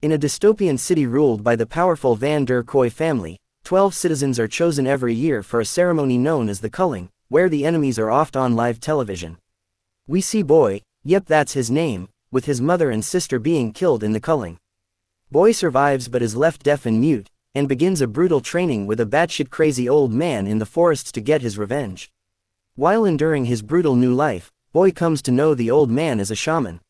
In a dystopian city ruled by the powerful Van Der Koy family, 12 citizens are chosen every year for a ceremony known as the culling, where the enemies are oft on live television. We see Boy, yep that's his name, with his mother and sister being killed in the culling. Boy survives but is left deaf and mute, and begins a brutal training with a batshit crazy old man in the forests to get his revenge. While enduring his brutal new life, Boy comes to know the old man as a shaman.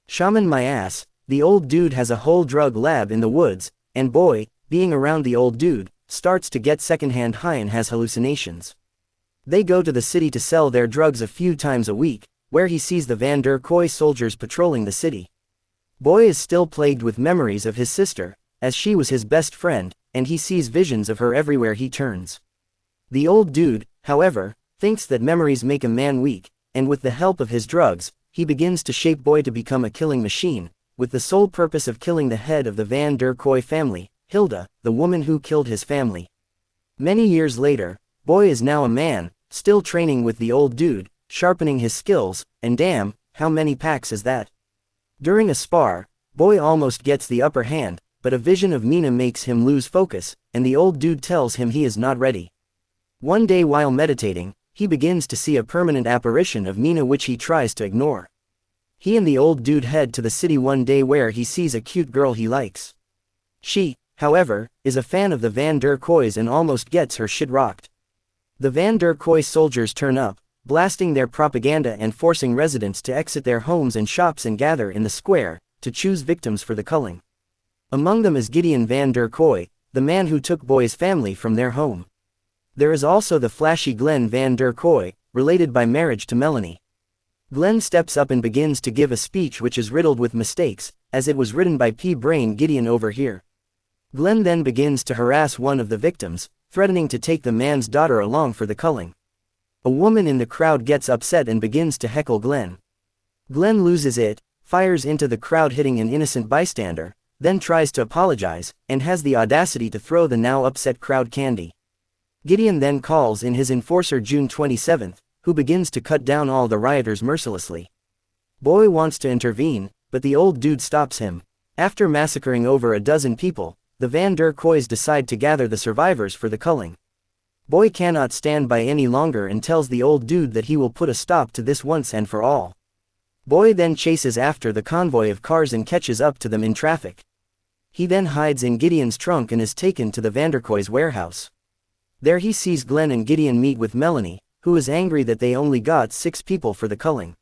Shaman my ass, the old dude has a whole drug lab in the woods, and Boy, being around the old dude, starts to get secondhand high and has hallucinations. They go to the city to sell their drugs a few times a week, where he sees the Van Der Koy soldiers patrolling the city. Boy is still plagued with memories of his sister, as she was his best friend, and he sees visions of her everywhere he turns. The old dude, however, thinks that memories make a man weak, and with the help of his drugs, he begins to shape Boy to become a killing machine, with the sole purpose of killing the head of the Van Der Koy family, Hilda, the woman who killed his family. Many years later, Boy is now a man, still training with the old dude, sharpening his skills, and damn, how many packs is that? During a spar, Boy almost gets the upper hand, but a vision of Mina makes him lose focus, and the old dude tells him he is not ready. One day while meditating, he begins to see a permanent apparition of Mina which he tries to ignore. He and the old dude head to the city one day where he sees a cute girl he likes. She, however, is a fan of the Van Der Koys and almost gets her shit rocked. The Van Der Koy soldiers turn up, blasting their propaganda and forcing residents to exit their homes and shops and gather in the square, to choose victims for the culling. Among them is Gideon Van Der Koy, the man who took Boy's family from their home. There is also the flashy Glenn Van Der Koy, related by marriage to Melanie. Glenn steps up and begins to give a speech which is riddled with mistakes, as it was written by Brain Gideon over here. Glenn then begins to harass one of the victims, threatening to take the man's daughter along for the culling. A woman in the crowd gets upset and begins to heckle Glenn. Glenn loses it, fires into the crowd hitting an innocent bystander, then tries to apologize, and has the audacity to throw the now upset crowd candy. Gideon then calls in his enforcer June 27th, who begins to cut down all the rioters mercilessly. Boy wants to intervene, but the old dude stops him. After massacring over a dozen people, the Van Der Koys decide to gather the survivors for the culling. Boy cannot stand by any longer and tells the old dude that he will put a stop to this once and for all. Boy then chases after the convoy of cars and catches up to them in traffic. He then hides in Gideon's trunk and is taken to the Van Der Koys' warehouse. There he sees Glenn and Gideon meet with Melanie, who is angry that they only got 6 people for the culling.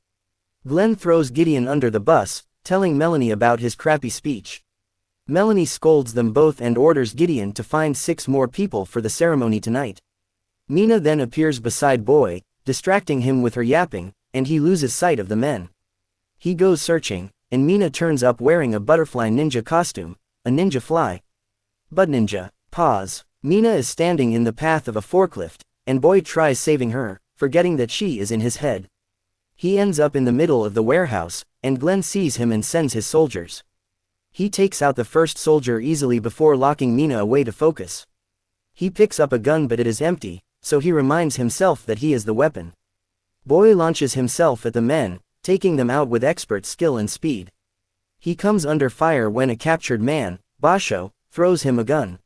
Glenn throws Gideon under the bus, telling Melanie about his crappy speech. Melanie scolds them both and orders Gideon to find 6 more people for the ceremony tonight. Mina then appears beside Boy, distracting him with her yapping, and he loses sight of the men. He goes searching, and Mina turns up wearing a butterfly ninja costume, a ninja fly. But ninja, pause. Mina is standing in the path of a forklift, and Boy tries saving her, forgetting that she is in his head. He ends up in the middle of the warehouse, and Glenn sees him and sends his soldiers. He takes out the first soldier easily before locking Mina away to focus. He picks up a gun but it is empty, so he reminds himself that he is the weapon. Boy launches himself at the men, taking them out with expert skill and speed. He comes under fire when a captured man, Basho, throws him a gun.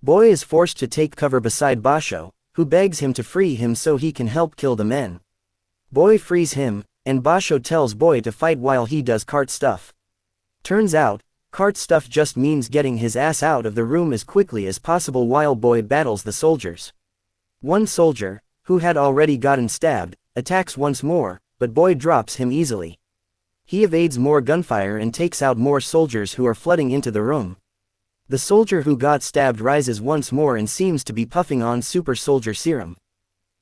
Boy is forced to take cover beside Basho, who begs him to free him so he can help kill the men. Boy frees him, and Basho tells Boy to fight while he does cart stuff. Turns out, cart stuff just means getting his ass out of the room as quickly as possible while Boy battles the soldiers. One soldier, who had already gotten stabbed, attacks once more, but Boy drops him easily. He evades more gunfire and takes out more soldiers who are flooding into the room. The soldier who got stabbed rises once more and seems to be puffing on super soldier serum.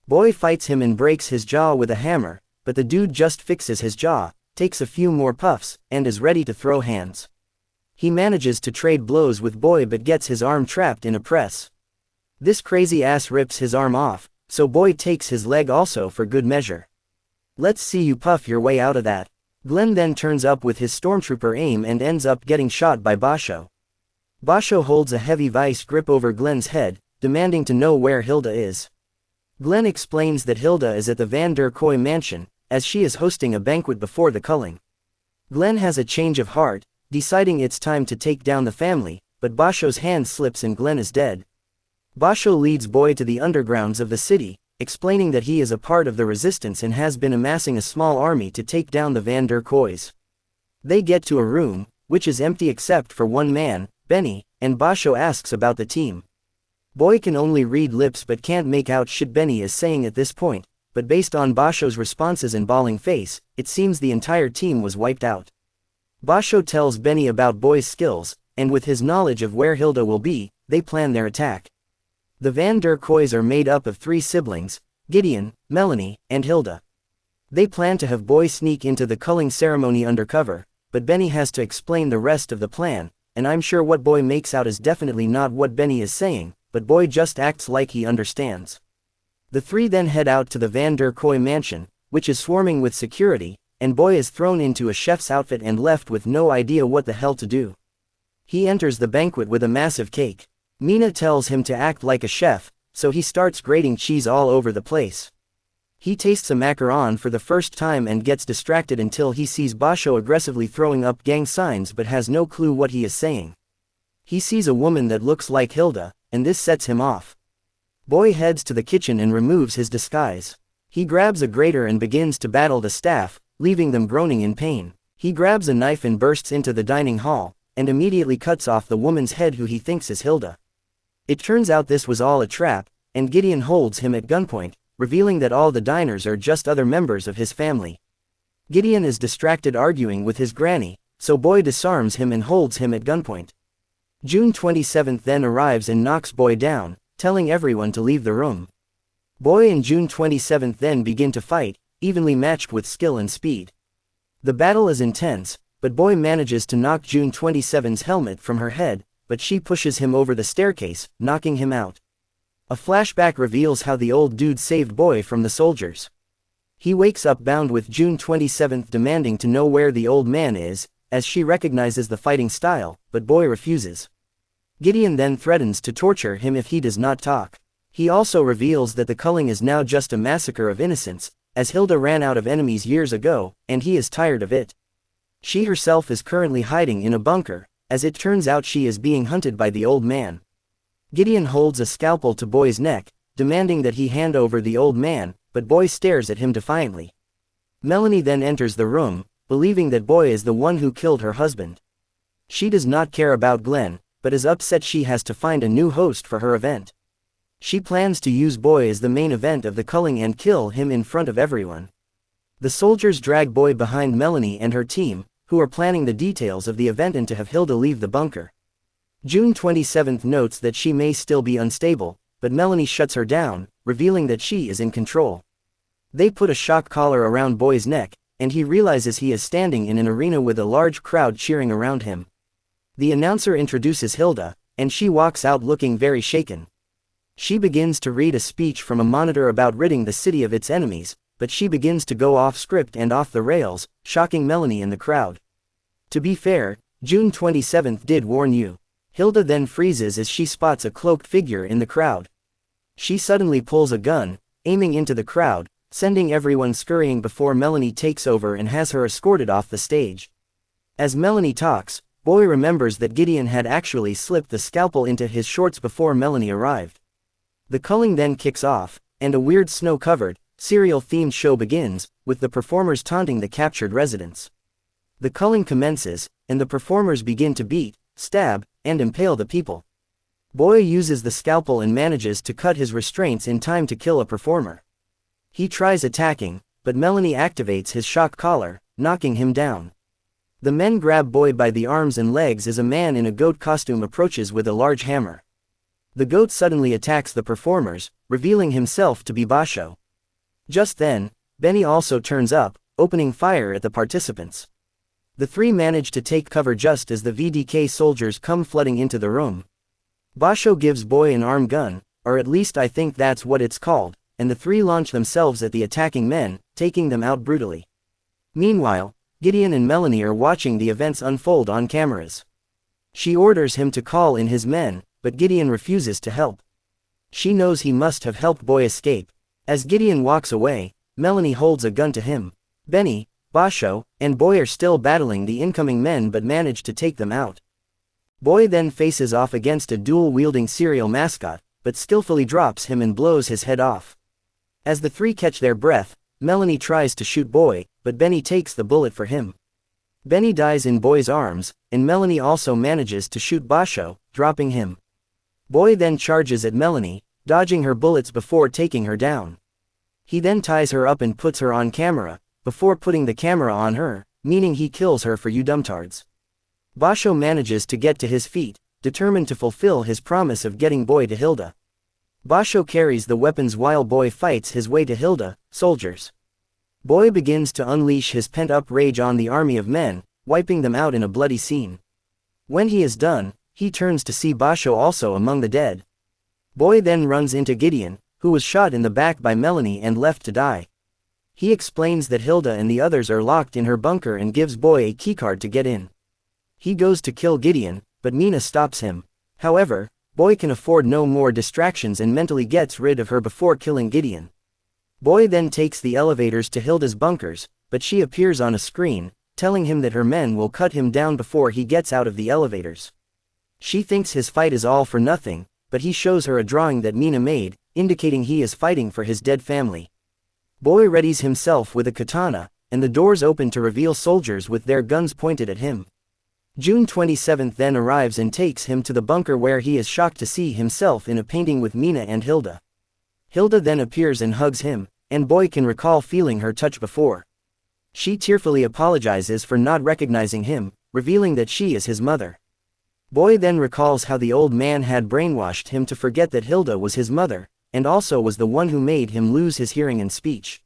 Boy fights him and breaks his jaw with a hammer, but the dude just fixes his jaw, takes a few more puffs, and is ready to throw hands. He manages to trade blows with Boy but gets his arm trapped in a press. This crazy ass rips his arm off, so Boy takes his leg also for good measure. Let's see you puff your way out of that. Glenn then turns up with his stormtrooper aim and ends up getting shot by Basho. Basho holds a heavy vice grip over Glenn's head, demanding to know where Hilda is. Glenn explains that Hilda is at the Van Der Koy mansion, as she is hosting a banquet before the culling. Glenn has a change of heart, deciding it's time to take down the family, but Basho's hand slips and Glenn is dead. Basho leads Boy to the undergrounds of the city, explaining that he is a part of the resistance and has been amassing a small army to take down the Van Der Koys. They get to a room, which is empty except for one man, Benny, and Basho asks about the team. Boy can only read lips but can't make out shit Benny is saying at this point, but based on Basho's responses and bawling face, it seems the entire team was wiped out. Basho tells Benny about Boy's skills, and with his knowledge of where Hilda will be, they plan their attack. The Van Der Koys are made up of 3 siblings, Gideon, Melanie, and Hilda. They plan to have Boy sneak into the culling ceremony undercover, but Benny has to explain the rest of the plan, and I'm sure what Boy makes out is definitely not what Benny is saying, but Boy just acts like he understands. The 3 then head out to the Van Der Koy mansion, which is swarming with security, and Boy is thrown into a chef's outfit and left with no idea what the hell to do. He enters the banquet with a massive cake. Mina tells him to act like a chef, so he starts grating cheese all over the place. He tastes a macaron for the first time and gets distracted until he sees Basho aggressively throwing up gang signs but has no clue what he is saying. He sees a woman that looks like Hilda, and this sets him off. Boy heads to the kitchen and removes his disguise. He grabs a grater and begins to battle the staff, leaving them groaning in pain. He grabs a knife and bursts into the dining hall, and immediately cuts off the woman's head who he thinks is Hilda. It turns out this was all a trap, and Gideon holds him at gunpoint, revealing that all the diners are just other members of his family. Gideon is distracted arguing with his granny, so Boy disarms him and holds him at gunpoint. June 27th then arrives and knocks Boy down, telling everyone to leave the room. Boy and June 27th then begin to fight, evenly matched with skill and speed. The battle is intense, but Boy manages to knock June 27th's helmet from her head, but she pushes him over the staircase, knocking him out. A flashback reveals how the old dude saved Boy from the soldiers. He wakes up bound with June 27th demanding to know where the old man is, as she recognizes the fighting style, but Boy refuses. Gideon then threatens to torture him if he does not talk. He also reveals that the culling is now just a massacre of innocents, as Hilda ran out of enemies years ago, and he is tired of it. She herself is currently hiding in a bunker, as it turns out she is being hunted by the old man. Gideon holds a scalpel to Boy's neck, demanding that he hand over the old man, but Boy stares at him defiantly. Melanie then enters the room, believing that Boy is the one who killed her husband. She does not care about Glenn, but is upset she has to find a new host for her event. She plans to use Boy as the main event of the culling and kill him in front of everyone. The soldiers drag Boy behind Melanie and her team, who are planning the details of the event and to have Hilda leave the bunker. June 27th notes that she may still be unstable, but Melanie shuts her down, revealing that she is in control. They put a shock collar around Boy's neck, and he realizes he is standing in an arena with a large crowd cheering around him. The announcer introduces Hilda, and she walks out looking very shaken. She begins to read a speech from a monitor about ridding the city of its enemies, but she begins to go off script and off the rails, shocking Melanie and the crowd. To be fair, June 27th did warn you. Hilda then freezes as she spots a cloaked figure in the crowd. She suddenly pulls a gun, aiming into the crowd, sending everyone scurrying before Melanie takes over and has her escorted off the stage. As Melanie talks, Boy remembers that Gideon had actually slipped the scalpel into his shorts before Melanie arrived. The culling then kicks off, and a weird snow-covered, serial-themed show begins, with the performers taunting the captured residents. The culling commences, and the performers begin to beat, stab, and impale the people. Boy uses the scalpel and manages to cut his restraints in time to kill a performer. He tries attacking, but Melanie activates his shock collar, knocking him down. The men grab Boy by the arms and legs as a man in a goat costume approaches with a large hammer. The goat suddenly attacks the performers, revealing himself to be Basho. Just then, Benny also turns up, opening fire at the participants. The 3 manage to take cover just as the VDK soldiers come flooding into the room. Basho gives Boy an arm gun, or at least I think that's what it's called, and the 3 launch themselves at the attacking men, taking them out brutally. Meanwhile, Gideon and Melanie are watching the events unfold on cameras. She orders him to call in his men, but Gideon refuses to help. She knows he must have helped Boy escape. As Gideon walks away, Melanie holds a gun to him. Benny, Basho, and Boy are still battling the incoming men but manage to take them out. Boy then faces off against a dual-wielding serial mascot, but skillfully drops him and blows his head off. As the three catch their breath, Melanie tries to shoot Boy, but Benny takes the bullet for him. Benny dies in Boy's arms, and Melanie also manages to shoot Basho, dropping him. Boy then charges at Melanie, dodging her bullets before taking her down. He then ties her up and puts her on camera, before putting the camera on her, meaning he kills her for you dumbtards. Basho manages to get to his feet, determined to fulfill his promise of getting Boy to Hilda. Basho carries the weapons while Boy fights his way to Hilda, soldiers. Boy begins to unleash his pent-up rage on the army of men, wiping them out in a bloody scene. When he is done, he turns to see Basho also among the dead. Boy then runs into Gideon, who was shot in the back by Melanie and left to die. He explains that Hilda and the others are locked in her bunker and gives Boy a keycard to get in. He goes to kill Gideon, but Mina stops him. However, Boy can afford no more distractions and mentally gets rid of her before killing Gideon. Boy then takes the elevators to Hilda's bunkers, but she appears on a screen, telling him that her men will cut him down before he gets out of the elevators. She thinks his fight is all for nothing, but he shows her a drawing that Mina made, indicating he is fighting for his dead family. Boy readies himself with a katana, and the doors open to reveal soldiers with their guns pointed at him. June 27 then arrives and takes him to the bunker where he is shocked to see himself in a painting with Mina and Hilda. Hilda then appears and hugs him, and Boy can recall feeling her touch before. She tearfully apologizes for not recognizing him, revealing that she is his mother. Boy then recalls how the old man had brainwashed him to forget that Hilda was his mother, and also was the one who made him lose his hearing and speech.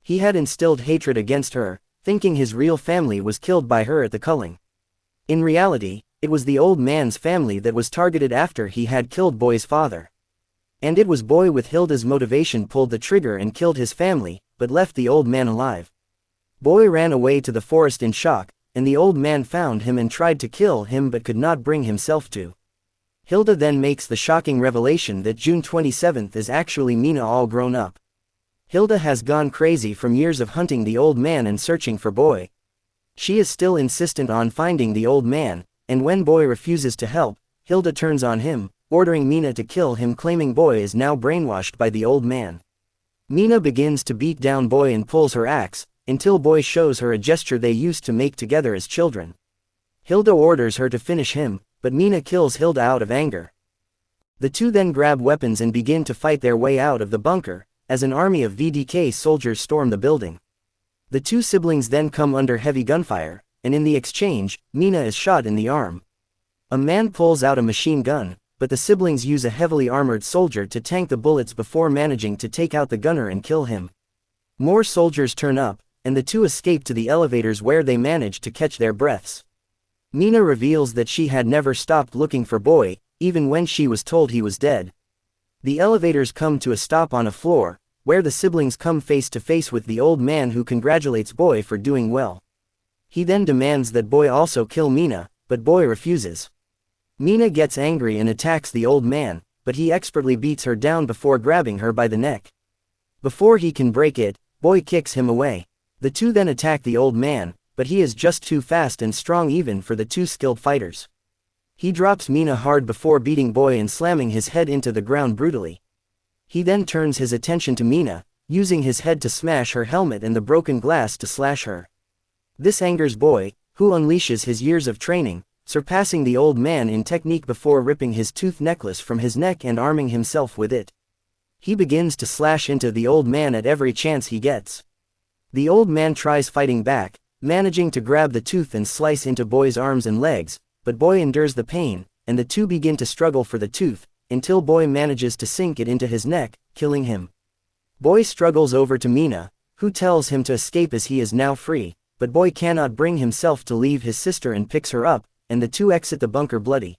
He had instilled hatred against her, thinking his real family was killed by her at the culling. In reality, it was the old man's family that was targeted after he had killed Boy's father. And it was Boy with Hilda's motivation pulled the trigger and killed his family, but left the old man alive. Boy ran away to the forest in shock, and the old man found him and tried to kill him but could not bring himself to. Hilda then makes the shocking revelation that June 27 is actually Mina all grown up. Hilda has gone crazy from years of hunting the old man and searching for Boy. She is still insistent on finding the old man, and when Boy refuses to help, Hilda turns on him, ordering Mina to kill him, claiming Boy is now brainwashed by the old man. Mina begins to beat down Boy and pulls her axe, until Boy shows her a gesture they used to make together as children. Hilda orders her to finish him, but Mina kills Hilda out of anger. The two then grab weapons and begin to fight their way out of the bunker, as an army of VDK soldiers storm the building. The two siblings then come under heavy gunfire, and in the exchange, Mina is shot in the arm. A man pulls out a machine gun, but the siblings use a heavily armored soldier to tank the bullets before managing to take out the gunner and kill him. More soldiers turn up, and the two escape to the elevators where they manage to catch their breaths. Mina reveals that she had never stopped looking for Boy, even when she was told he was dead. The elevators come to a stop on a floor, where the siblings come face to face with the old man who congratulates Boy for doing well. He then demands that Boy also kill Mina, but Boy refuses. Mina gets angry and attacks the old man, but he expertly beats her down before grabbing her by the neck. Before he can break it, Boy kicks him away. The two then attack the old man, but he is just too fast and strong even for the two skilled fighters. He drops Mina hard before beating Boy and slamming his head into the ground brutally. He then turns his attention to Mina, using his head to smash her helmet and the broken glass to slash her. This angers Boy, who unleashes his years of training, surpassing the old man in technique before ripping his tooth necklace from his neck and arming himself with it. He begins to slash into the old man at every chance he gets. The old man tries fighting back, managing to grab the tooth and slice into Boy's arms and legs, but Boy endures the pain, and the two begin to struggle for the tooth, until Boy manages to sink it into his neck, killing him. Boy struggles over to Mina, who tells him to escape as he is now free, but Boy cannot bring himself to leave his sister and picks her up, and the two exit the bunker bloody.